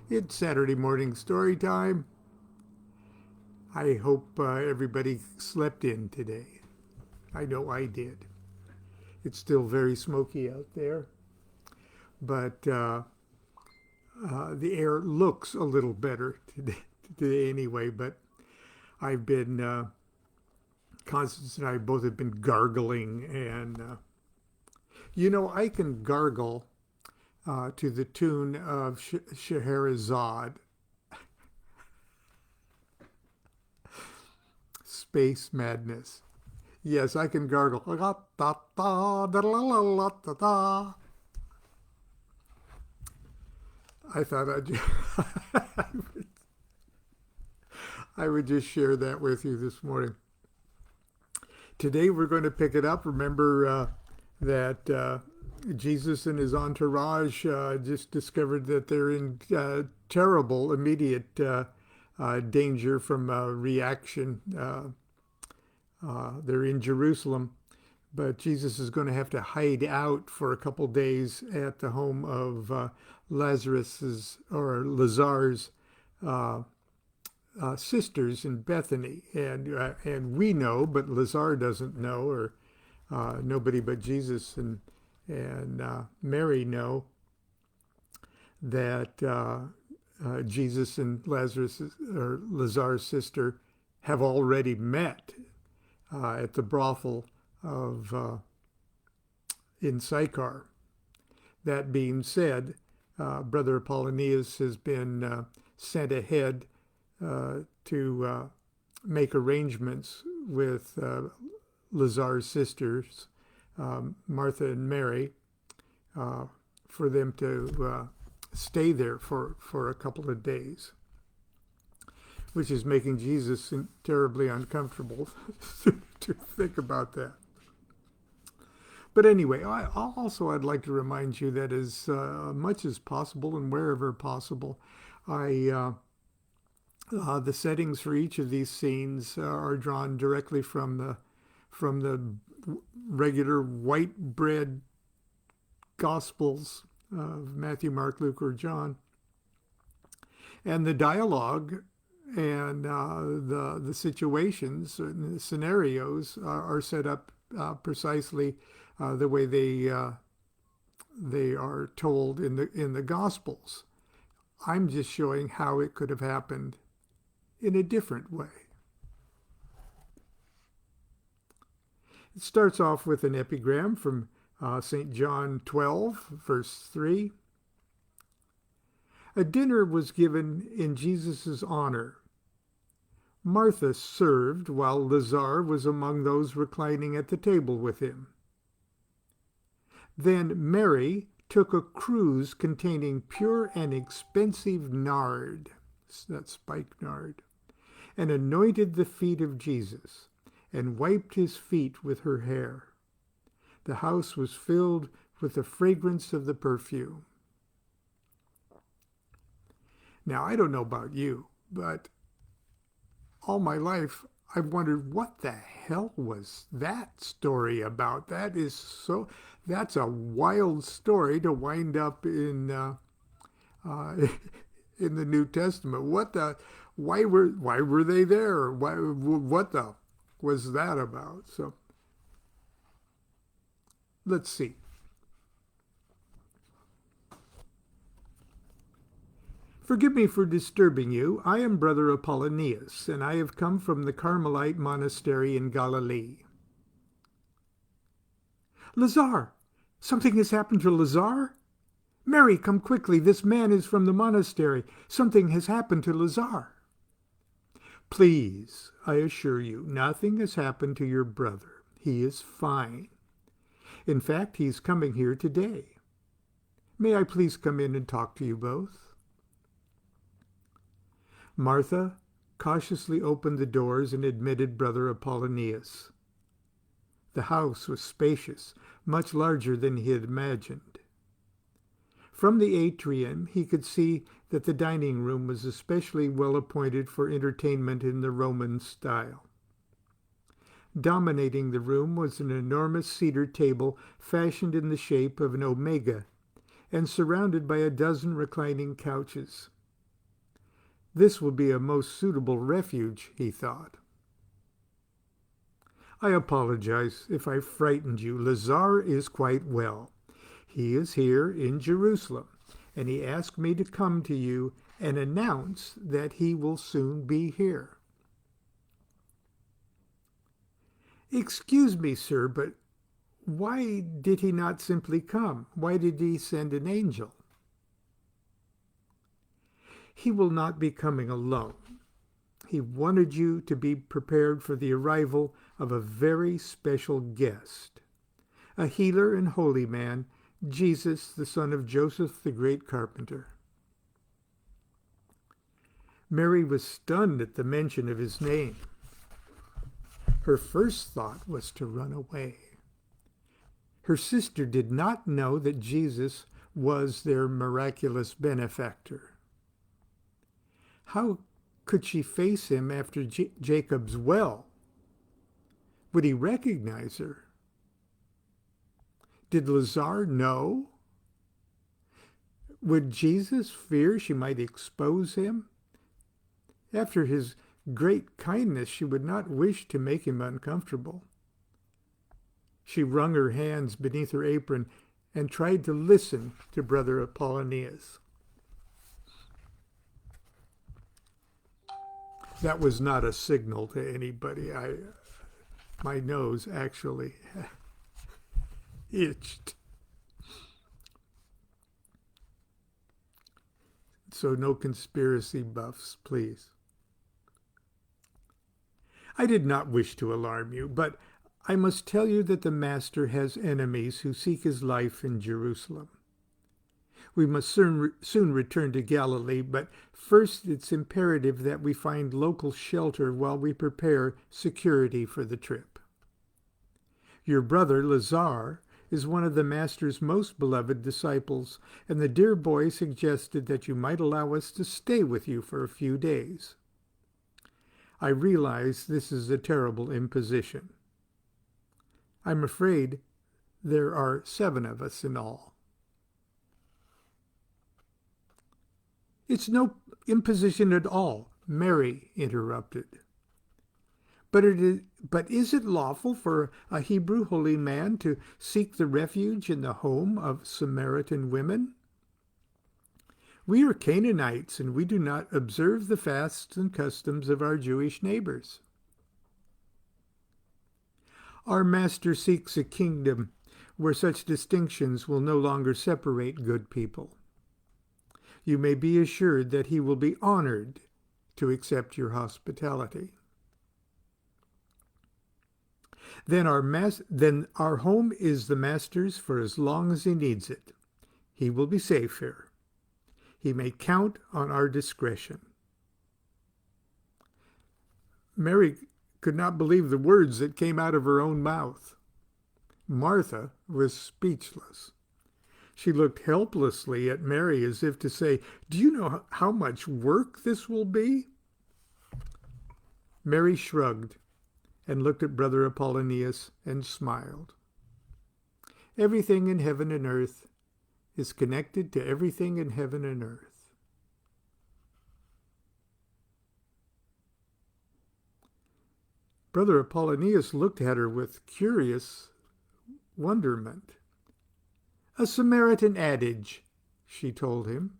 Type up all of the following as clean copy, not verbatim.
It's Saturday morning story time. I hope everybody slept in today. I know I did. It's still very smoky out there, but the air looks a little better today anyway. But I've been, Constance and I both have been gargling, and I can gargle to the tune of Scheherazade, Space Madness. Yes, I can gargle. I thought I would just share that with you this morning. Today we're going to pick it up. Remember that Jesus and his entourage just discovered that they're in terrible, immediate danger from reaction. They're in Jerusalem, but Jesus is going to have to hide out for a couple days at the home of Lazar's uh, sisters in Bethany, and we know, but Lazar doesn't know, or nobody but Jesus and Mary know that Jesus and Lazar's sister have already met at the brothel of in Sychar. That being said, Brother Apollonius has been sent ahead to make arrangements with Lazar's sisters, Martha and Mary, for them to stay there for a couple of days, which is making Jesus terribly uncomfortable to think about that. But anyway, I'd like to remind you that as much as possible and wherever possible, the settings for each of these scenes are drawn directly from the regular white bread gospels of Matthew, Mark, Luke, or John, and the dialogue and the situations and the scenarios are set up precisely the way they are told in the Gospels. I'm just showing how it could have happened in a different way. It starts off with an epigram from St. John 12, verse 3. A dinner was given in Jesus' honor. Martha served while Lazar was among those reclining at the table with him. Then Mary took a cruse containing pure and expensive nard, that's spikenard, and anointed the feet of Jesus, and wiped his feet with her hair. The house was filled with the fragrance of the perfume. Now, I don't know about you, but all my life I've wondered, what the hell was that story about? That's a wild story to wind up in in the New Testament. Why were they there? What the was that about? So let's see. Forgive me for disturbing you. I am Brother Apollonius, and I have come from the Carmelite monastery in Galilee. Lazar! Something has happened to Lazar? Mary, come quickly. This man is from the monastery. Something has happened to Lazar. Please, I assure you, nothing has happened to your brother. He is fine. In fact, he's coming here today. May I please come in and talk to you both? Martha cautiously opened the doors and admitted Brother Apollonius. The house was spacious, much larger than he had imagined. From the atrium, he could see that the dining room was especially well appointed for entertainment in the Roman style. Dominating the room was an enormous cedar table fashioned in the shape of an omega and surrounded by a dozen reclining couches. This will be a most suitable refuge, he thought. I apologize if I frightened you. Lazar is quite well. He is here in Jerusalem, and he asked me to come to you and announce that he will soon be here. Excuse me, sir, but why did he not simply come? Why did he send an angel? He will not be coming alone. He wanted you to be prepared for the arrival of a very special guest, a healer and holy man, Jesus, the son of Joseph, the great carpenter. Mary was stunned at the mention of his name. Her first thought was to run away. Her sister did not know that Jesus was their miraculous benefactor. How could she face him after Jacob's well? Would he recognize her? Did Lazar know? Would Jesus fear she might expose him? After his great kindness, she would not wish to make him uncomfortable. She wrung her hands beneath her apron and tried to listen to Brother Apollonius. That was not a signal to anybody. My nose actually itched. So no conspiracy buffs, please. I did not wish to alarm you, but I must tell you that the Master has enemies who seek his life in Jerusalem. We must soon return to Galilee, but first it's imperative that we find local shelter while we prepare security for the trip. Your brother, Lazar, is one of the Master's most beloved disciples, and the dear boy suggested that you might allow us to stay with you for a few days. I realize this is a terrible imposition. I'm afraid there are 7 of us in all. It's no imposition at all, Mary interrupted. But is it lawful for a Hebrew holy man to seek the refuge in the home of Samaritan women? We are Canaanites, and we do not observe the fasts and customs of our Jewish neighbors. Our Master seeks a kingdom where such distinctions will no longer separate good people. You may be assured that he will be honored to accept your hospitality. Then our home is the Master's for as long as he needs it. He will be safe here. He may count on our discretion. Mary could not believe the words that came out of her own mouth. Martha was speechless. She looked helplessly at Mary as if to say, "Do you know how much work this will be?" Mary shrugged and looked at Brother Apollonius and smiled. Everything in heaven and earth is connected to everything in heaven and earth. Brother Apollonius looked at her with curious wonderment. "A Samaritan adage," she told him.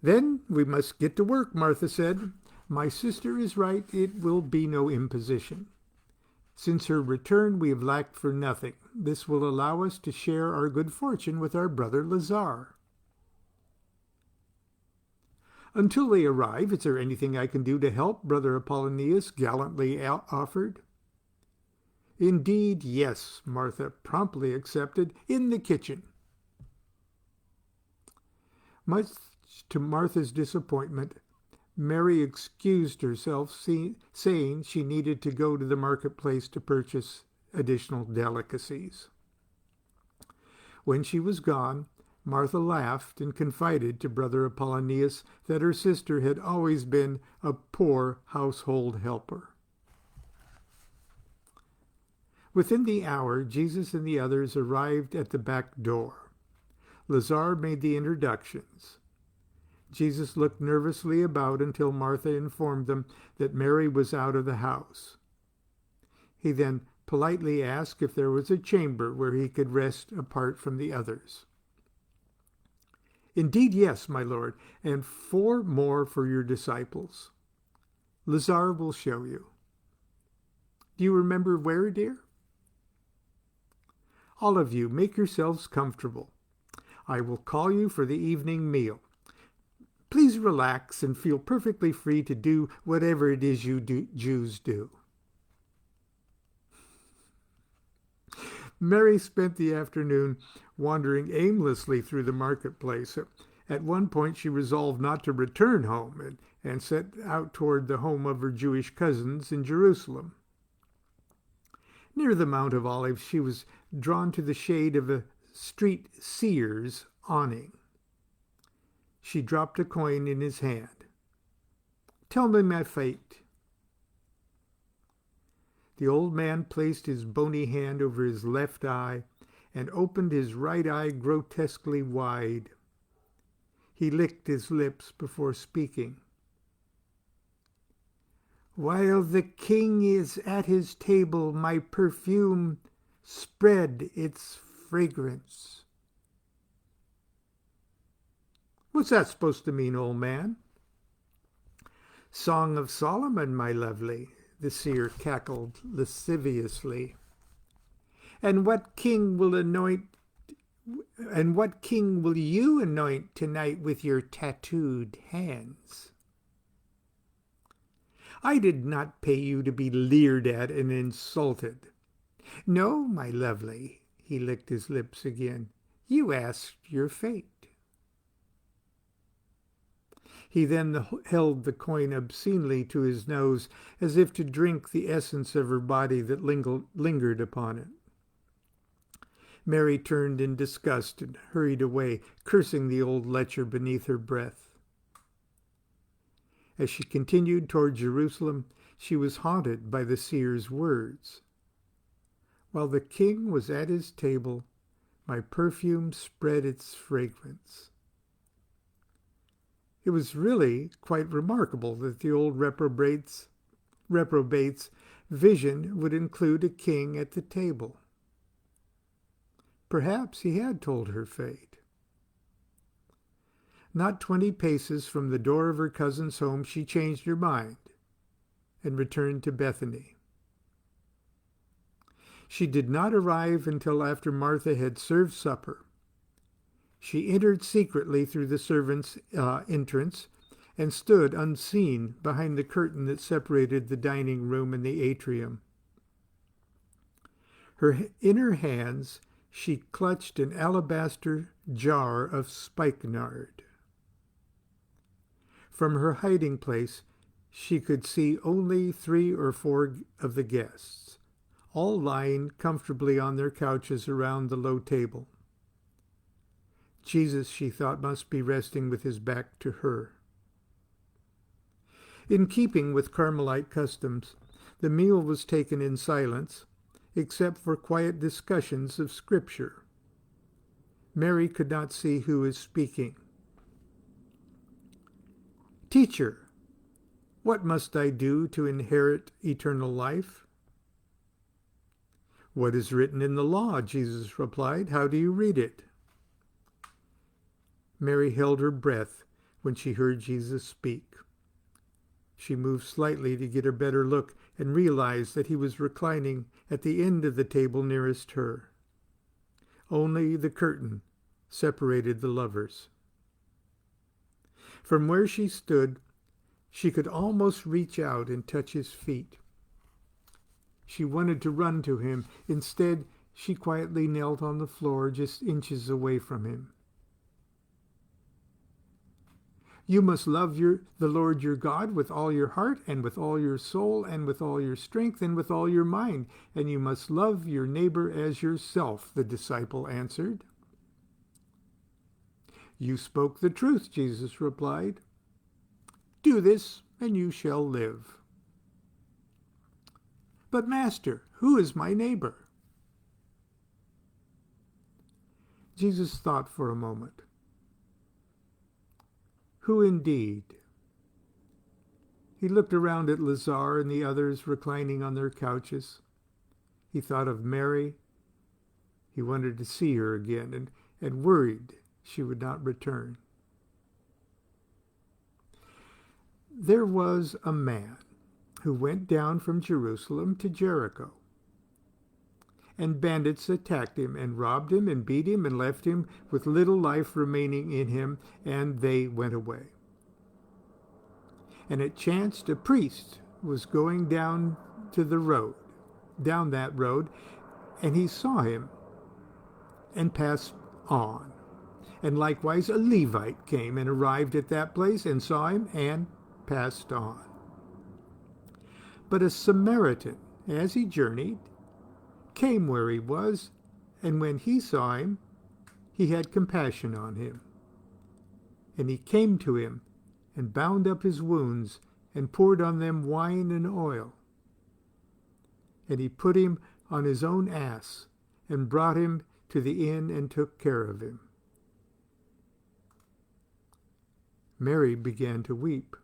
"Then we must get to work," Martha said. "My sister is right. It will be no imposition. Since her return, we have lacked for nothing. This will allow us to share our good fortune with our brother Lazar." "Until they arrive, is there anything I can do to help?" Brother Apollonius gallantly offered. "Indeed, yes," Martha promptly accepted, "in the kitchen." Much to Martha's disappointment, Mary excused herself, saying she needed to go to the marketplace to purchase additional delicacies. When she was gone, Martha laughed and confided to Brother Apollonius that her sister had always been a poor household helper. Within the hour, Jesus and the others arrived at the back door. Lazar made the introductions. Jesus looked nervously about until Martha informed them that Mary was out of the house. He then politely asked if there was a chamber where he could rest apart from the others. Indeed, yes, my Lord, and 4 more for your disciples. Lazar will show you. Do you remember where, dear? All of you, make yourselves comfortable. I will call you for the evening meal. Please relax and feel perfectly free to do whatever it is you Jews do. Mary spent the afternoon wandering aimlessly through the marketplace. At one point, she resolved not to return home and set out toward the home of her Jewish cousins in Jerusalem. Near the Mount of Olives, she was drawn to the shade of a street seer's awning. She dropped a coin in his hand. Tell me my fate. The old man placed his bony hand over his left eye and opened his right eye grotesquely wide. He licked his lips before speaking. While the king is at his table, my perfume spread its fragrance. What's that supposed to mean, old man? Song of Solomon, my lovely, the seer cackled lasciviously. And what king will you anoint tonight with your tattooed hands? I did not pay you to be leered at and insulted. No, my lovely, he licked his lips again. You asked your fate. He then held the coin obscenely to his nose, as if to drink the essence of her body that lingered upon it. Mary turned in disgust and hurried away, cursing the old lecher beneath her breath. As she continued toward Jerusalem, she was haunted by the seer's words. While the king was at his table, my perfume spread its fragrance. It was really quite remarkable that the old reprobate's vision would include a king at the table. Perhaps he had told her fate. Not 20 paces from the door of her cousin's home, she changed her mind and returned to Bethany. She did not arrive until after Martha had served supper. She entered secretly through the servants' entrance and stood unseen behind the curtain that separated the dining room and the atrium. In her hands, she clutched an alabaster jar of spikenard. From her hiding place, she could see only 3 or 4 of the guests, all lying comfortably on their couches around the low table. Jesus, she thought, must be resting with his back to her. In keeping with Carmelite customs, the meal was taken in silence, except for quiet discussions of Scripture. Mary could not see who was speaking. Teacher, what must I do to inherit eternal life? What is written in the law? Jesus replied. How do you read it? Mary held her breath when she heard Jesus speak. She moved slightly to get a better look and realized that he was reclining at the end of the table nearest her. Only the curtain separated the lovers. From where she stood, she could almost reach out and touch his feet. She wanted to run to him. Instead, she quietly knelt on the floor just inches away from him. You must love the Lord your God with all your heart and with all your soul and with all your strength and with all your mind, and you must love your neighbor as yourself, the disciple answered. You spoke the truth, Jesus replied. Do this, and you shall live. But Master, who is my neighbor? Jesus thought for a moment. Who indeed? He looked around at Lazar and the others reclining on their couches. He thought of Mary. He wanted to see her again and worried she would not return. There was a man who went down from Jerusalem to Jericho. And bandits attacked him and robbed him and beat him and left him with little life remaining in him, and they went away. And it chanced a priest was going down that road, and he saw him and passed on. And likewise a Levite came and arrived at that place and saw him and passed on. But a Samaritan, as he journeyed, came where he was, and when he saw him, he had compassion on him. And he came to him and bound up his wounds and poured on them wine and oil. And he put him on his own ass and brought him to the inn and took care of him. Mary began to weep,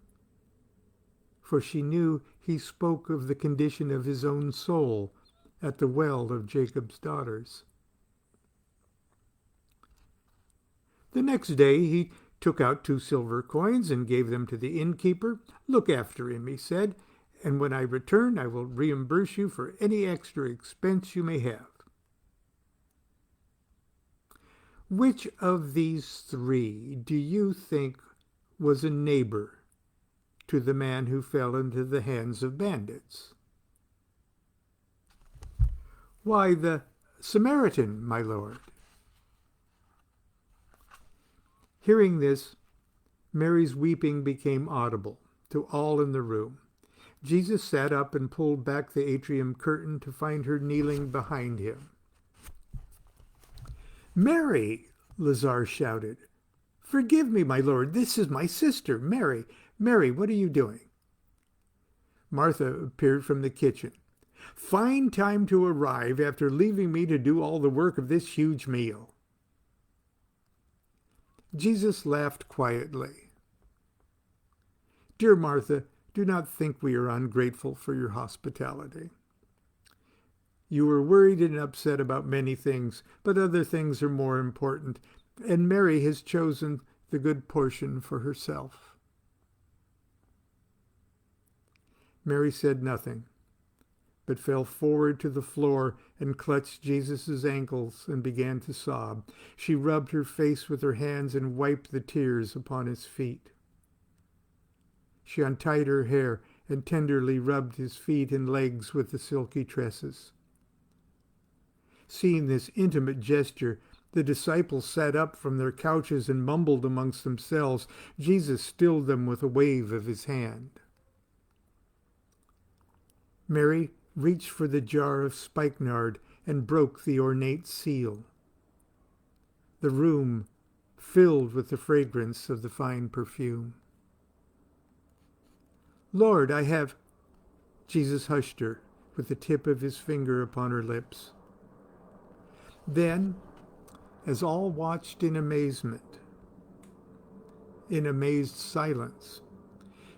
for she knew he spoke of the condition of his own soul at the well of Jacob's daughters. The next day he took out 2 silver coins and gave them to the innkeeper. "Look after him," he said, "and when I return I will reimburse you for any extra expense you may have." Which of these 3 do you think was a neighbor to the man who fell into the hands of bandits? "Why, the Samaritan, my lord." Hearing this, Mary's weeping became audible to all in the room. Jesus sat up and pulled back the atrium curtain to find her kneeling behind him. "Mary!" Lazar shouted. "Forgive me, my lord. This is my sister, Mary. Mary, what are you doing?" Martha appeared from the kitchen. "Fine time to arrive after leaving me to do all the work of this huge meal." Jesus laughed quietly. "Dear Martha, do not think we are ungrateful for your hospitality. You were worried and upset about many things, but other things are more important, and Mary has chosen the good portion for herself." Mary said nothing, but fell forward to the floor and clutched Jesus' ankles and began to sob. She rubbed her face with her hands and wiped the tears upon his feet. She untied her hair and tenderly rubbed his feet and legs with the silky tresses. Seeing this intimate gesture, the disciples sat up from their couches and mumbled amongst themselves. Jesus stilled them with a wave of his hand. Mary reached for the jar of spikenard and broke the ornate seal. The room filled with the fragrance of the fine perfume. "Lord, I have—" Jesus hushed her with the tip of his finger upon her lips. Then, as all watched in amazement, in amazed silence,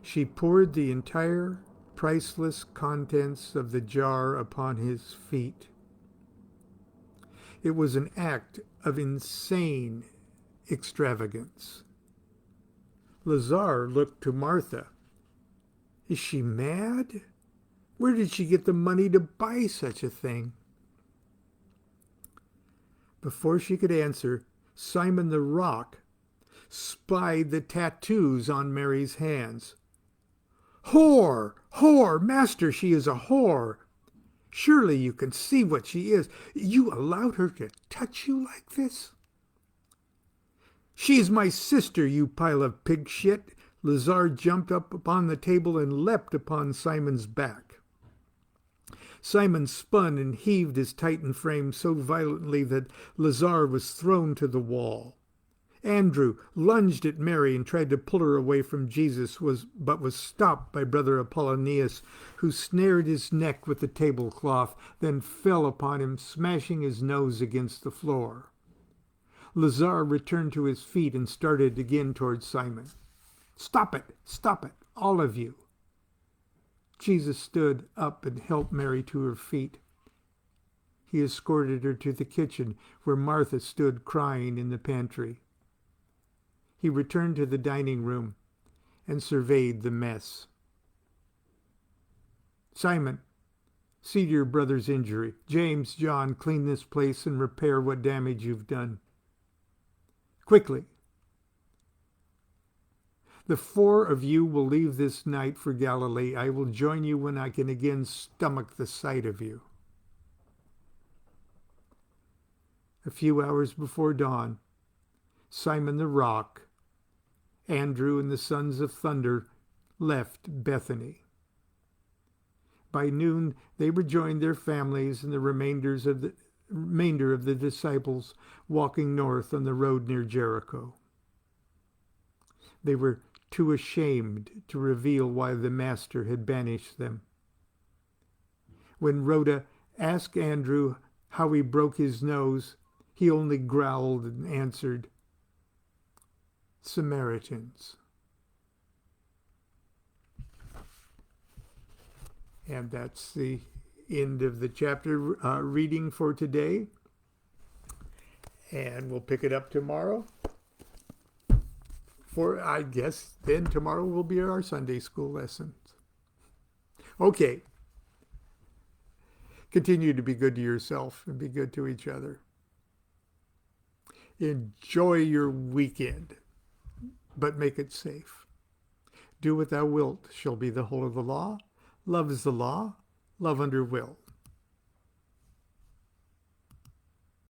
she poured the entire priceless contents of the jar upon his feet. It was an act of insane extravagance. Lazar looked to Martha. "Is she mad? Where did she get the money to buy such a thing?" Before she could answer, Simon the Rock spied the tattoos on Mary's hands. "Whore! Whore! Master, she is a whore! Surely you can see what she is. You allowed her to touch you like this?" "She is my sister, you pile of pig shit!" Lazar jumped up upon the table and leapt upon Simon's back. Simon spun and heaved his tightened frame so violently that Lazar was thrown to the wall. Andrew lunged at Mary and tried to pull her away from Jesus, but was stopped by Brother Apollonius, who snared his neck with the tablecloth, then fell upon him, smashing his nose against the floor. Lazar returned to his feet and started again towards Simon. Stop it, all of you." Jesus stood up and helped Mary to her feet. He escorted her to the kitchen, where Martha stood crying in the pantry. He returned to the dining room and surveyed the mess. "Simon, see to your brother's injury. James, John, clean this place and repair what damage you've done. Quickly. The 4 of you will leave this night for Galilee. I will join you when I can again stomach the sight of you." A few hours before dawn, Simon the Rock, Andrew, and the sons of Thunder left Bethany. By noon, they rejoined their families and the remainder of the disciples walking north on the road near Jericho. They were too ashamed to reveal why the Master had banished them. When Rhoda asked Andrew how he broke his nose, he only growled and answered, "Samaritans." And that's the end of the chapter reading for today. And we'll pick it up tomorrow. For I guess then tomorrow will be our Sunday school lessons. Okay. Continue to be good to yourself and be good to each other. Enjoy your weekend, but make it safe. "Do what thou wilt" shall be the whole of the law. Love is the law. Love under will.